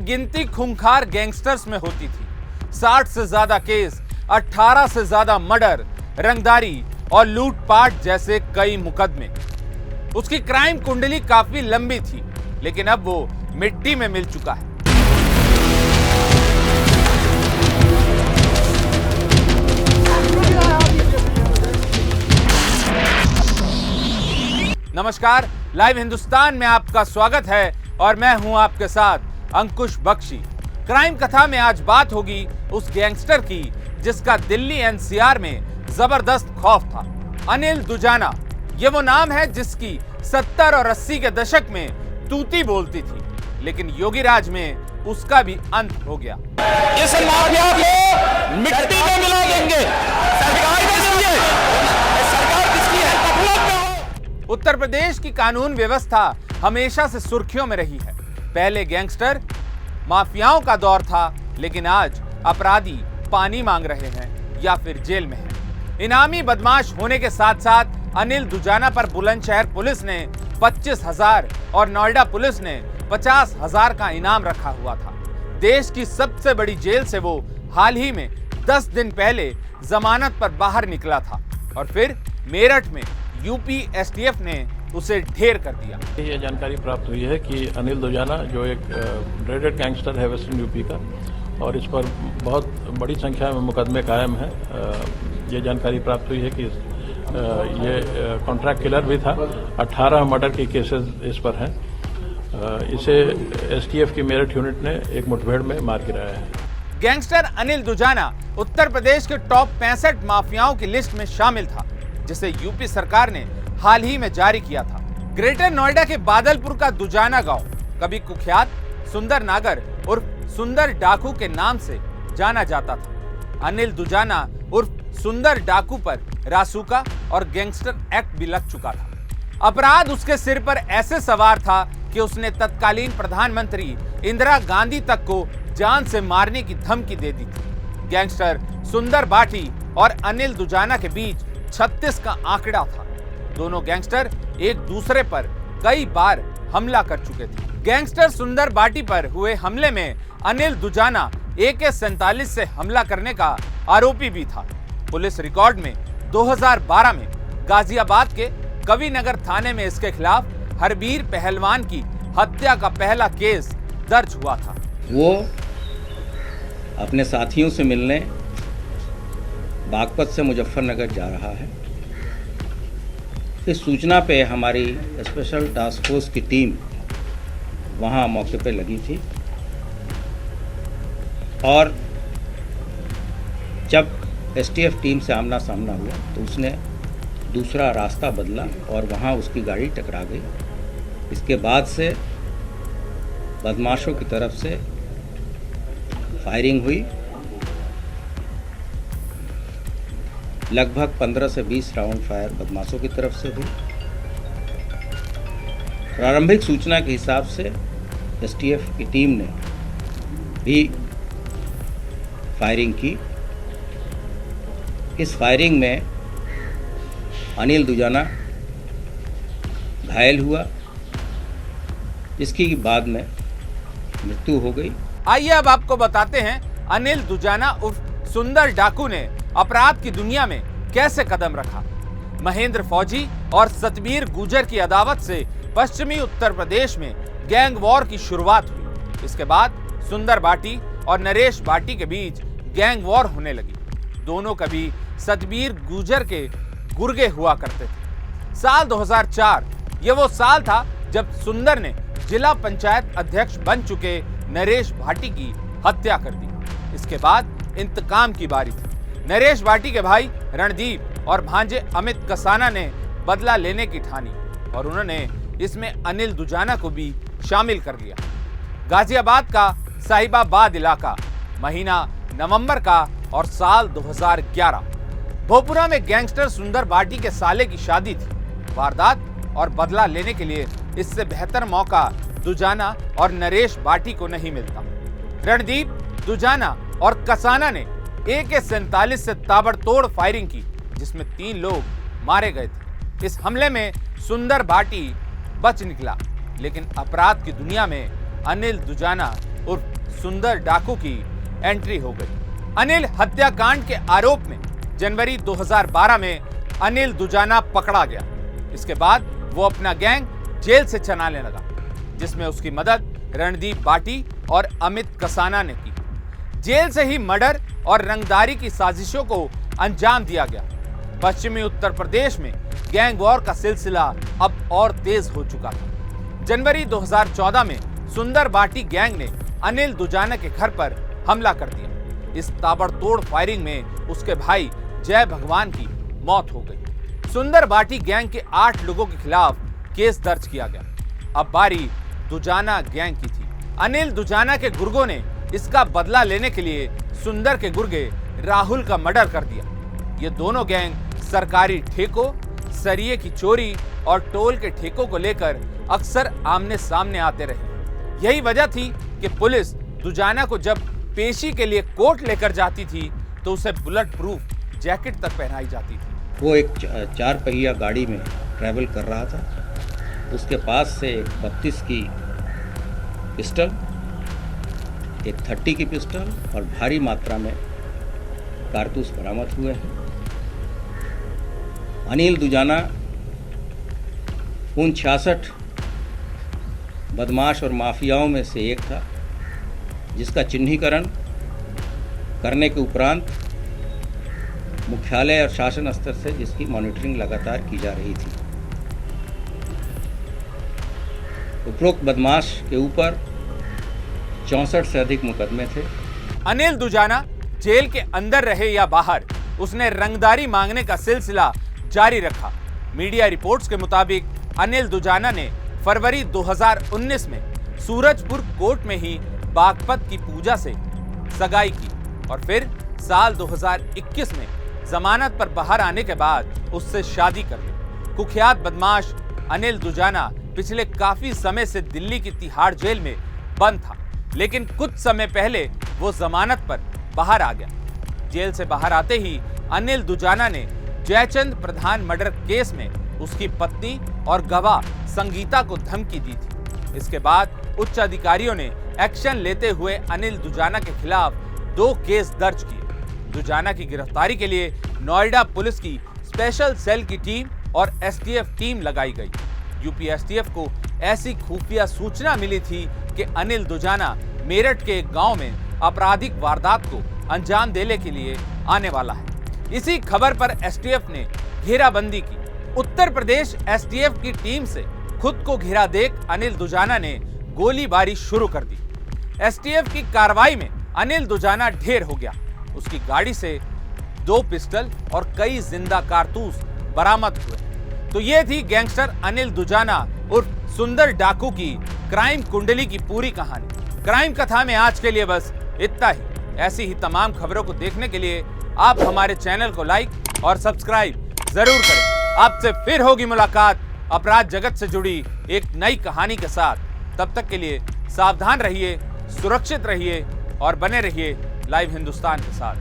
गिनती खूंखार गैंगस्टर्स में होती थी। 60 से ज्यादा केस, 18 से ज्यादा मर्डर, रंगदारी और लूटपाट जैसे कई मुकदमे। उसकी क्राइम कुंडली काफी लंबी थी, लेकिन अब वो मिट्टी में मिल चुका है। नमस्कार, लाइव हिंदुस्तान में आपका स्वागत है और मैं हूं आपके साथ अंकुश बख्शी। क्राइम कथा में आज बात होगी उस गैंगस्टर की जिसका दिल्ली एनसीआर में जबरदस्त खौफ था। अनिल दुजाना, ये वो नाम है जिसकी 70 और 80 के दशक में तूती बोलती थी, लेकिन योगी राज में उसका भी अंत हो गया। इस माफिया को मिट्टी में मिला देंगे, सरकार देंगे। सरकार किसकी है? उत्तर प्रदेश की कानून व्यवस्था हमेशा से सुर्खियों में रही है। पहले गैंगस्टर माफियाओं का दौर था, लेकिन आज अपराधी पानी मांग रहे हैं या फिर जेल में हैं। इनामी बदमाश होने के साथ साथ अनिल दुजाना पर बुलंदशहर पुलिस ने 25,000 और नोएडा पुलिस ने 50,000 का इनाम रखा हुआ था। देश की सबसे बड़ी जेल से वो हाल ही में 10 दिन पहले जमानत पर बाहर निकला था और फिर मेरठ में यूपी एसटीएफ ने उसे ढेर कर दिया। ये जानकारी प्राप्त हुई है कि अनिल दुजाना जो एक ड्रेडेड गैंगस्टर है वेस्टर्न यूपी का, और इस पर बहुत बड़ी संख्या में मुकदमे कायम हैं। ये जानकारी प्राप्त हुई है कि ये कॉन्ट्रैक्ट किलर भी था। 18 मर्डर के केसेस इस पर हैं। इसे एसटीएफ की मेरठ यूनिट ने एक मुठभेड़ में मार गिराया है। गैंगस्टर अनिल दुजाना उत्तर प्रदेश के टॉप 65 माफियाओं की लिस्ट में शामिल था, जिसे यूपी सरकार ने हाल ही में जारी किया था। ग्रेटर नोएडा के बादलपुर का दुजाना गांव कभी कुख्यात सुंदर नागर उर्फ सुंदर डाकू के नाम से जाना जाता था। अनिल दुजाना उर्फ सुंदर डाकू पर रासुका और गैंगस्टर एक्ट भी लग चुका था। अपराध उसके सिर पर ऐसे सवार था कि उसने तत्कालीन प्रधानमंत्री इंदिरा गांधी तक को जान से मारने की धमकी दे दी थी। गैंगस्टर सुंदर बाटी और अनिल दुजाना के बीच 36 का आंकड़ा था। दोनों गैंगस्टर एक दूसरे पर कई बार हमला कर चुके थे। गैंगस्टर सुंदर बाटी पर हुए हमले में अनिल दुजाना AK-47 से हमला करने का आरोपी भी था। पुलिस रिकॉर्ड में 2012 में गाजियाबाद के कविनगर थाने में इसके खिलाफ हरबीर पहलवान की हत्या का पहला केस दर्ज हुआ था। वो अपने साथियों से मिलने बागपत से मुजफ्फरनगर जा रहा है। इस सूचना पे हमारी स्पेशल टास्क फोर्स की टीम वहाँ मौके पे लगी थी, और जब एसटीएफ टीम से आमना सामना हुआ तो उसने दूसरा रास्ता बदला और वहाँ उसकी गाड़ी टकरा गई। इसके बाद से बदमाशों की तरफ से फायरिंग हुई। लगभग 15 से 20 राउंड फायर बदमाशों की तरफ से हुई। प्रारंभिक सूचना के हिसाब से एसटीएफ की टीम ने भी फायरिंग की। इस फायरिंग में अनिल दुजाना घायल हुआ, जिसकी बाद में मृत्यु हो गई। आइए अब आपको बताते हैं अनिल दुजाना उर्फ सुंदर डाकू ने अपराध की दुनिया में कैसे कदम रखा। महेंद्र फौजी और सतबीर गुजर की अदावत से पश्चिमी उत्तर प्रदेश में गैंग वॉर की शुरुआत हुई। इसके बाद सुंदर बाटी और नरेश बाटी के बीच गैंग वॉर होने लगी। दोनों कभी सतबीर गुजर के गुर्गे हुआ करते थे। साल 2004 ये वो साल था जब सुंदर ने जिला पंचायत अध्यक्ष बन चुके नरेश भाटी की हत्या कर दी। इसके बाद इंतकाम की बारी थी। नरेश भाटी के भाई रणदीप और भांजे अमित कसाना ने बदला लेने की ठानी और उन्होंने इसमें अनिल दुजाना को भी शामिल कर लिया। गाजियाबाद का साहिबाबाद इलाका, महीना नवंबर का और साल 2011। भोपुरा में गैंगस्टर सुंदर बाटी के साले की शादी थी। वारदात और बदला लेने के लिए इससे बेहतर मौका दुजाना और नरेश बाटी को नहीं मिलता। रणदीप, दुजाना और कसाना ने AK-47 से ताबड़तोड़ फायरिंग की, जिसमें 3 लोग मारे गए थे। इस हमले में सुंदर बाटी बच निकला, लेकिन अपराध की दुनिया में अनिल दुजाना उर्फ सुंदर डाकू की एंट्री हो गई। अनिल हत्याकांड के आरोप में जनवरी 2012 में अनिल दुजाना पकड़ा गया। इसके बाद वो अपना गैंग जेल से चलाने लगा, जिसमें उसकी मदद रणदीप बाटी और अमित कसाना ने की। जेल से ही मर्डर और रंगदारी की साजिशों को अंजाम दिया गया। पश्चिमी उत्तर प्रदेश में गैंग वॉर का सिलसिला अब और तेज हो चुका था। जनवरी 2014 में सुंदर बाटी गैंग ने अनिल दुजाना के घर पर हमला कर दिया। इस ताबड़तोड़ फायरिंग में उसके भाई जय भगवान की मौत हो गई। सुंदर बाटी गैंग के 8 लोगों के खिलाफ केस दर्ज किया गया। अब बारी दुजाना गैंग की थी। अनिल दुजाना के गुर्गों ने इसका बदला लेने के लिए सुंदर के गुर्गे राहुल का मर्डर कर दिया। ये दोनों गैंग सरकारी ठेकों, सरिये की चोरी और टोल के ठेकों को लेकर अक्सर आमने सामने आते रहे। यही वजह थी कि पुलिस दुजाना को जब पेशी के लिए कोर्ट लेकर जाती थी तो उसे बुलेट प्रूफ जैकेट तक पहनाई जाती थी। वो एक 4 पहिया गाड़ी में ट्रैवल कर रहा था। उसके पास से एक 32 की पिस्टल, एक 30 की पिस्टल और भारी मात्रा में कारतूस बरामद हुए हैं। अनिल दुजाना उन 66 बदमाश और माफियाओं में से एक था जिसका चिन्हीकरण करने के उपरांत मुख्यालय और शासन स्तर से जिसकी मॉनिटरिंग लगातार की जा रही थी। उपरोक्त बदमाश के ऊपर 64 से अधिक मुकदमे थे। अनिल दुजाना जेल के अंदर रहे या बाहर, उसने रंगदारी मांगने का सिलसिला जारी रखा। मीडिया रिपोर्ट्स के मुताबिक अनिल दुजाना ने फरवरी 2019 में सूरजपुर कोर्ट में ही बागपत की पूजा से सगाई की और फिर साल 2021 में जमानत पर बाहर आने के बाद उससे शादी कर ली। कुख्यात बदमाश अनिल दुजाना पिछले काफी समय से दिल्ली की तिहाड़ जेल में बंद था, लेकिन कुछ समय पहले वो जमानत पर बाहर आ गया। जेल से बाहर आते ही अनिल दुजाना ने जयचंद प्रधान मर्डर केस में उसकी पत्नी और गवाह संगीता को धमकी दी थी। इसके बाद उच्च अधिकारियों ने एक्शन लेते हुए अनिल दुजाना के खिलाफ 2 केस दर्ज किए। दुजाना की गिरफ्तारी के लिए नोएडा पुलिस की स्पेशल सेल की टीम और एसटीएफ टीम लगाई गई। यूपी एसटीएफ को ऐसी खुफिया सूचना मिली थी कि अनिल दुजाना मेरठ के एक गांव में आपराधिक वारदात को अंजाम देने के लिए आने वाला है। इसी खबर पर एसटीएफ ने घेराबंदी की। उत्तर प्रदेश एसटीएफ की टीम से खुद को घिरा देख अनिल दुजाना ने गोलीबारी शुरू कर दी। एसटीएफ की कार्रवाई में अनिल दुजाना ढेर हो गया। उसकी गाड़ी से 2 पिस्टल और कई जिंदा कारतूस बरामद हुए। तो ये थी गैंगस्टर अनिल दुजाना उर्फ सुंदर डाकू की क्राइम कुंडली की पूरी कहानी। क्राइम कथा में आज के लिए बस इतना ही। ऐसी ही तमाम खबरों को देखने के लिए आप हमारे चैनल को लाइक और सब्सक्राइब जरूर करें। आपसे फिर होगी मुलाकात अपराध जगत से जुड़ी एक नई कहानी के साथ। तब तक के लिए सावधान रहिए, सुरक्षित रहिए और बने रहिए लाइव हिंदुस्तान के साथ।